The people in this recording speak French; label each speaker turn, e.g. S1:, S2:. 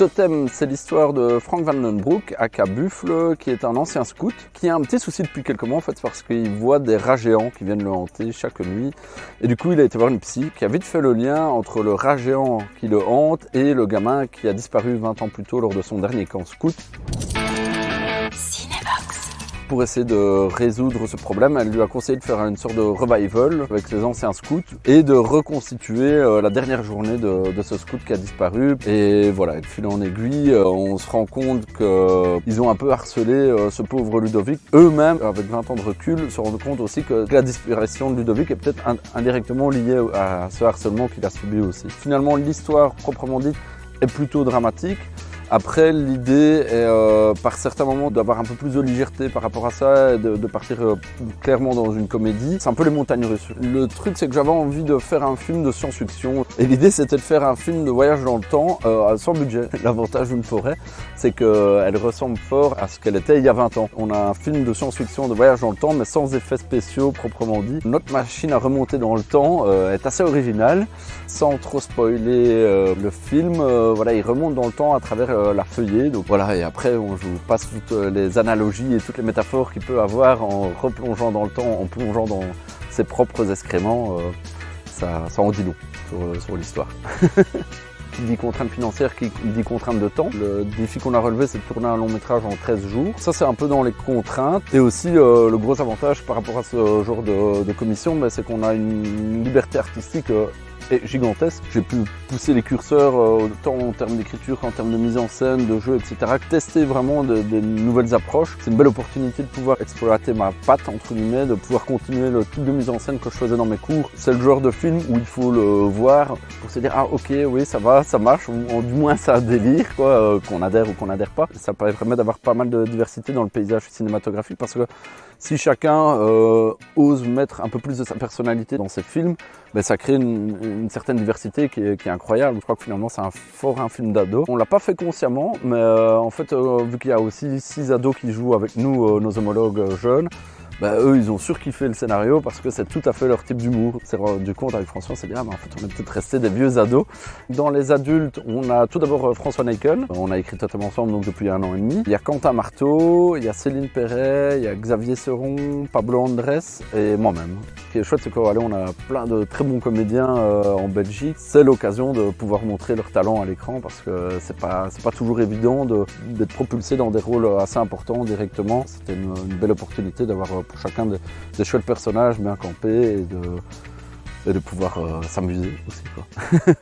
S1: Totem, c'est l'histoire de Frank Van Den Broek, aka Buffle, qui est un ancien scout, qui a un petit souci depuis quelques mois en fait, parce qu'il voit des rats géants qui viennent le hanter chaque nuit. Et du coup, il a été voir une psy qui a vite fait le lien entre le rat géant qui le hante et le gamin qui a disparu 20 ans plus tôt lors de son dernier camp scout. Pour essayer de résoudre ce problème, elle lui a conseillé de faire une sorte de revival avec les anciens scouts et de reconstituer la dernière journée de ce scout qui a disparu. Et voilà, de fil en aiguille, on se rend compte qu'ils ont un peu harcelé ce pauvre Ludovic. Eux-mêmes, avec 20 ans de recul, se rendent compte aussi que la disparition de Ludovic est peut-être indirectement liée à ce harcèlement qu'il a subi aussi. Finalement, l'histoire proprement dite est plutôt dramatique. Après, l'idée est par certains moments d'avoir un peu plus de légèreté par rapport à ça et de partir clairement dans une comédie. C'est un peu les montagnes russes. Le truc, c'est que j'avais envie de faire un film de science-fiction et l'idée, c'était de faire un film de voyage dans le temps sans budget. L'avantage d'une forêt, c'est qu'elle ressemble fort à ce qu'elle était il y a 20 ans. On a un film de science-fiction de voyage dans le temps, mais sans effets spéciaux proprement dit. Notre machine à remonter dans le temps est assez originale. Sans trop spoiler le film, voilà, il remonte dans le temps à travers la feuillée. Donc voilà, et après on vous passe toutes les analogies et toutes les métaphores qu'il peut avoir en replongeant dans le temps, en plongeant dans ses propres excréments. Ça en dit long sur l'histoire. Qui dit contrainte financière, qui dit contrainte de temps. Le défi qu'on a relevé, c'est de tourner un long métrage en 13 jours. Ça, c'est un peu dans les contraintes. Et aussi, le gros avantage par rapport à ce genre de commission, c'est qu'on a une liberté artistique est gigantesque. J'ai pu pousser les curseurs autant en termes d'écriture qu'en termes de mise en scène, de jeu, etc. Tester vraiment des nouvelles approches. C'est une belle opportunité de pouvoir exploiter ma patte, entre guillemets, de pouvoir continuer le type de mise en scène que je faisais dans mes cours. C'est le genre de film où il faut le voir pour se dire « Ah ok, oui, ça va, ça marche », ou du moins ça délire, quoi, qu'on adhère ou qu'on n'adhère pas. Ça permet d'avoir pas mal de diversité dans le paysage cinématographique parce que si chacun ose mettre un peu plus de sa personnalité dans ses films, ça crée une certaine diversité qui est incroyable. Je crois que finalement c'est un film d'ado. On l'a pas fait consciemment, mais en fait vu qu'il y a aussi 6 ados qui jouent avec nous, nos homologues jeunes, eux ils ont surkiffé le scénario parce que c'est tout à fait leur type d'humour. C'est rendu compte avec François, on s'est dit en fait on est peut-être resté des vieux ados. Dans les adultes, on a tout d'abord François Neikel, on a écrit Totem ensemble donc depuis 1 an et demi. Il y a Quentin Marteau, il y a Céline Perret, il y a Xavier Seron, Pablo Andrés et moi-même. Ce qui est chouette, c'est qu'on a plein de très bons comédiens en Belgique. C'est l'occasion de pouvoir montrer leur talent à l'écran parce que c'est pas toujours évident d'être propulsé dans des rôles assez importants directement. C'était une belle opportunité d'avoir pour chacun des chouettes personnages bien campés et de pouvoir s'amuser aussi, quoi.